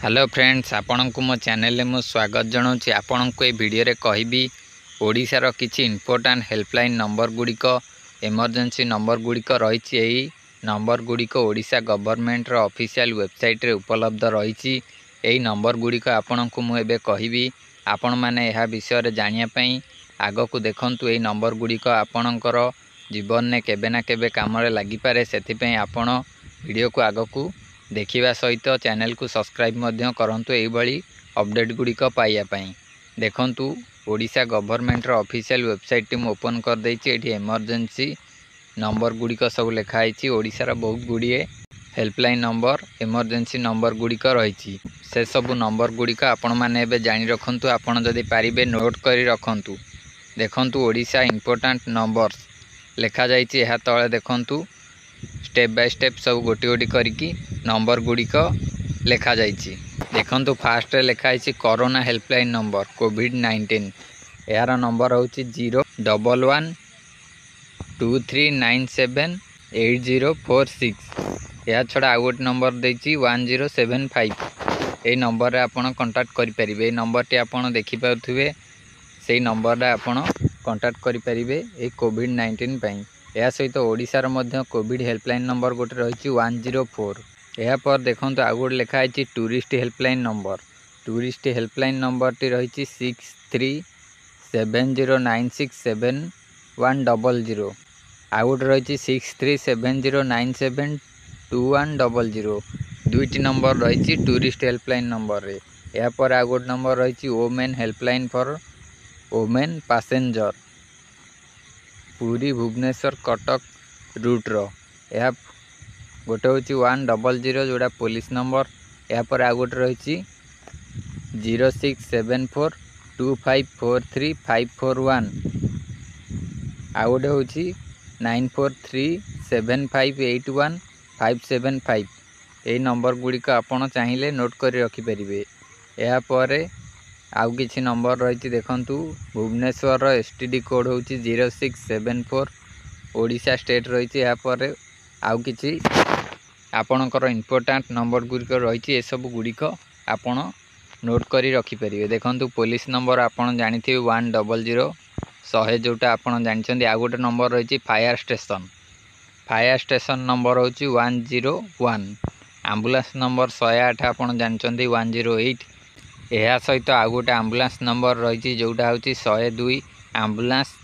Hello friends, आपण को मो चैनल में स्वागत जनाऊँगी। आपण को वीडियो रे कहबी ओडिशार किछि इंपोर्टेंट हेल्पलाइन नंबर गुड़िक इमरजेंसी नंबर गुड़िक रही। यही नंबर गुड़िक ओडिशा गवर्नमेंट रो ऑफिशियल वेबसाइट रे उपलब्ध रही। यही नंबर गुड़िक आपण को मुझे कहबी आपण माने यह विषय रे जानिया पई आग को देखंतु। यही नंबर गुड़िक आपणकर जीवन में केबे ना केबे काम रे लागि पारे, सेथिपई आपण वीडियो को आग को देखिबा सहित चैनल को सब्सक्राइब मध्य करंतु। एई भली अपडेट गुड़िक पाइया पई देखंतु। ओडिशा गवर्नमेंट रो ऑफिशियल वेबसाइट टी ओपन कर देछि। एठी इमरजेंसी नंबर गुड़िक सब लिखाई छी। ओडिशा रो बहुत गुड़िए हेल्पलाइन नंबर इमरजेंसी नंबर गुड़िक रही। से सब नंबर गुड़िक आपण माने एबे जानि रखंतु। आपण जदि पारिबे नोट करी रखंतु। देखंतु ओडिशा इंपोर्टेंट नंबर्स लिखा जाइछि। एहा तळे देखंतु स्टेप बाय स्टेप सब गोटी गोटी करिकी नंबर गुड़िक लिखा जाइछि। देखंतु फास्ट लिखा है कोरोना हेल्पलाइन नंबर कोविड-19। यार नंबर होछि 01123978046। या छड़ा आउ गोटे नंबर देछि 1075। ए नंबर रे आपण कांटेक्ट करि परिबे। नंबर टी आपण देखि पाउथुबे, सेही नंबर रे आपण कांटेक्ट करि परिबे ए कोविड-19 पई। या सहित ओडिशार मध्य कोविड हेल्पलाइन नंबर गोटे रही 104। या पर देखंतु आउ गोटे लिखा है tourist helpline number. Tourist helpline number टी रही 6370967100। आउ गोटे रही 6370972100। दुईटी नंबर रही टूरिस्ट हेल्पलाइन नंबर रे। या पर आउ गोटे नंबर रही women helpline for women passenger Puri Bhubaneswar Cuttack route रो। या गोटे हूँ 100 जोड़ा पुलिस नंबर। या पर आउ गोटे रही 067425435541। आउ गोटे हूँ 9437581575। यही नंबर गुड़िक आपण चाहिए नोट कर रखिपारे। या पर आउ किछि नंबर रही देखंतु भुवनेश्वर एसटीडी कोड हूँ 0674। ओडिशा स्टेट रही। या पर आउ किछि आपणकर इंपोर्टेंट नंबर गुड़िक रही। सब गुड़िक आपण नोट करी रखिपारे। देखंतु पुलिस नंबर आपण जानिथिबे 100 100 जोटा आपण जानिछन्ती। आ गोटे नंबर रही fire station. Fire station number हूँ 101। एम्बुलेंस नंबर 108 आपण जानिछन्ती 108। यह सहित आ गोटे एम्बुलेंस नंबर रही जोटा हूँ 102 एम्बुलेंस।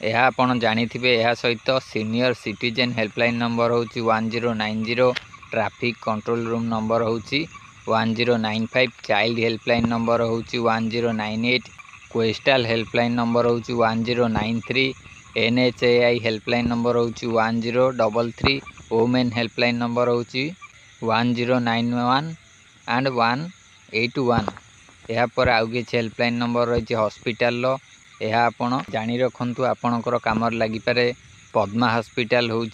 यह आपण जानिथिबे। यह सहित सीनियर सिटीजन हेल्पलाइन नंबर हूँ 1090। ट्रैफिक कंट्रोल रूम नंबर हूँ 1095। चाइल्ड हेल्पलाइन नंबर हूँ 1098। कोस्टल हेल्पलाइन नंबर हूँ 1093। NHAI हेल्पलाइन नंबर हूँ 1033। वोमेन हेल्पलाइन नंबर हूँ 1091 एंड 181। यह पर आउ किछि हेल्पलाइन नंबर रही हॉस्पिटल रो। यह आपण जानि रखंतु। आपणकर काम लागि पारे। पद्मा हॉस्पिटल हूँ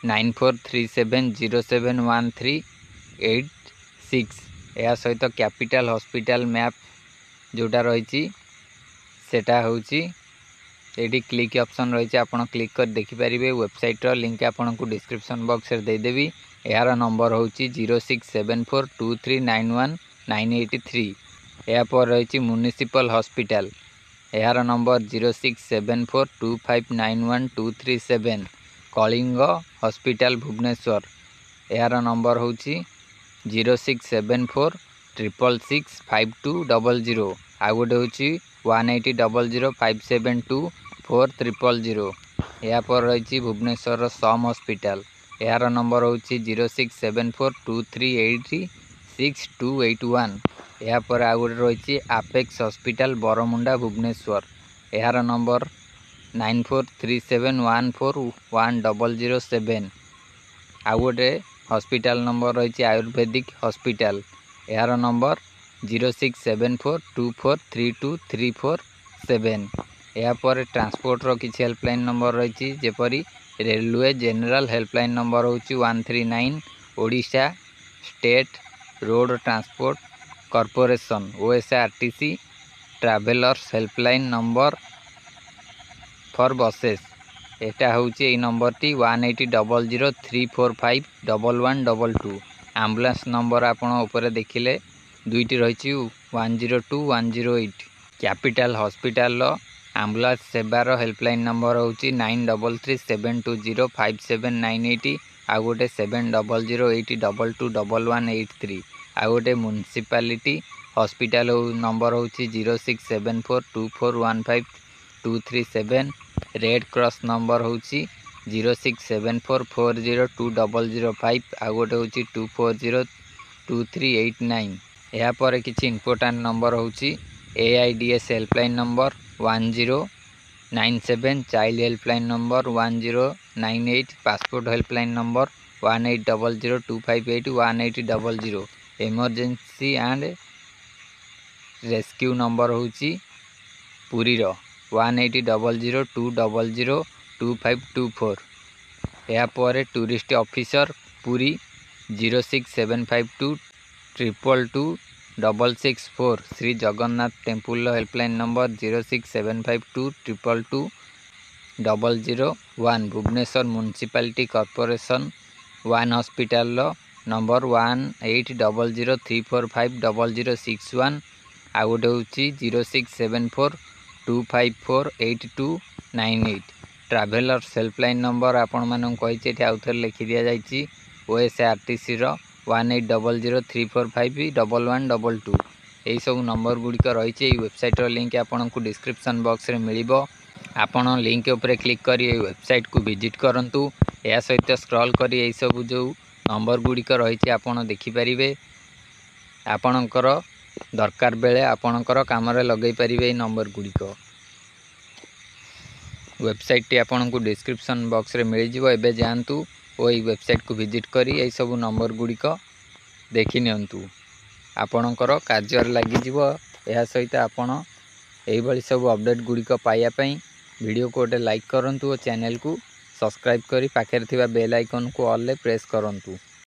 9437071386। यह सहित कैपिटल हॉस्पिटल मैप जोटा रही सेटा हूँ ये क्लिक ऑप्शन रही। आपड़ क्लिक कर देखिपारे। वेबसाइट रो लिंक आपन को डिस्क्रिप्शन बॉक्स रे देदेवी। यार नंबर हूँ 0674239193। या पर रही म्युनिसिपल हॉस्पिटल। यार नंबर 067425912337। कलिंग हॉस्पिटल भुवनेश्वर। यार नंबर हूँ 0674666520। आ गोटे हूँ 1800572400। या पर रही भुवनेश्वर सम हॉस्पिटल। यार नंबर हूँ 067423868281। या पर आ गोटे रही आपेक्स हॉस्पिटल बरमुंडा भुवनेश्वर। यार नंबर 9437141007। आउ गोटे हॉस्पिटल नंबर रही आयुर्वेदिक हॉस्पिटल। यार नंबर 067424323447। या पर ट्रांसपोर्ट रो किछि हेल्पलाइन नंबर रही जेपरी रेलवे जनरल हेल्पलाइन नंबर हूँ 139। Odisha state road transport corporation OSRTC travellers helpline number for buses. एटा हूँ यही नंबर टी 180034511122। एम्बुलेंस नंबर आपण ऊपर देखिले दुईटी रही 102 108। कैपिटल हॉस्पिटल आम्बुलांस सेवार हेल्पलाइन नंबर हूँ 9337205798 आउ गोटे 7008221183 आउ गोटे म्युनिसिपालिटी हॉस्पिटल नंबर हूँ 0674241523 रेड क्रॉस नंबर हूँ 0674402005 आउ गोटे हूँ 24023889। यापर किसी इंपोर्टाट नंबर हूँ AIDS helpline number 1097, child helpline number 1098, passport helpline number 1800258180, emergency and rescue number हूँ पुरी 180020022524। यापर tourist officer Puri 06752222664, Shri Jagannath temple helpline number 06722220001, Bhubaneswar municipality corporation 1 hospital number 180034500061 आउ गोटे हूँ 0674254828। ट्राभेलर्स हेल्पलाइन नंबर आपण मानक कही आउ थे लिखि दि जाइए OSRTC 180034511122। यही सब नंबर गुड़िक रही वेबसाइट लिंक आपन को डिस्क्रिप्शन बॉक्स रे मिलिबो। आपन लिंक उपरे क्लिक करी वेबसाइट को विजिट करंतु। या सहित स्क्रॉल करी यही सब जो नंबर गुड़िक रही आपन देखि परिबे। आपणकर दरकार बेले आपणकर काम रे लगै परिबे नंबर गुड़िक। वेबसाइट टी आपन को डिस्क्रिप्शन बॉक्स रे मिल जिवो। एबे जानतु ओई वेबसाइट को विजिट करी यही सब नंबर गुड़िक देखि नियंतु। आपणकर कार्य लगी जिवो। या सहित आपण एही भली सब अपडेट गुड़िक पाइया पई वीडियो को गोटे लाइक करंतु और चैनल को सब्सक्राइब करी पाखे थिबा बेल आइकन को ऑल ले प्रेस करंतु।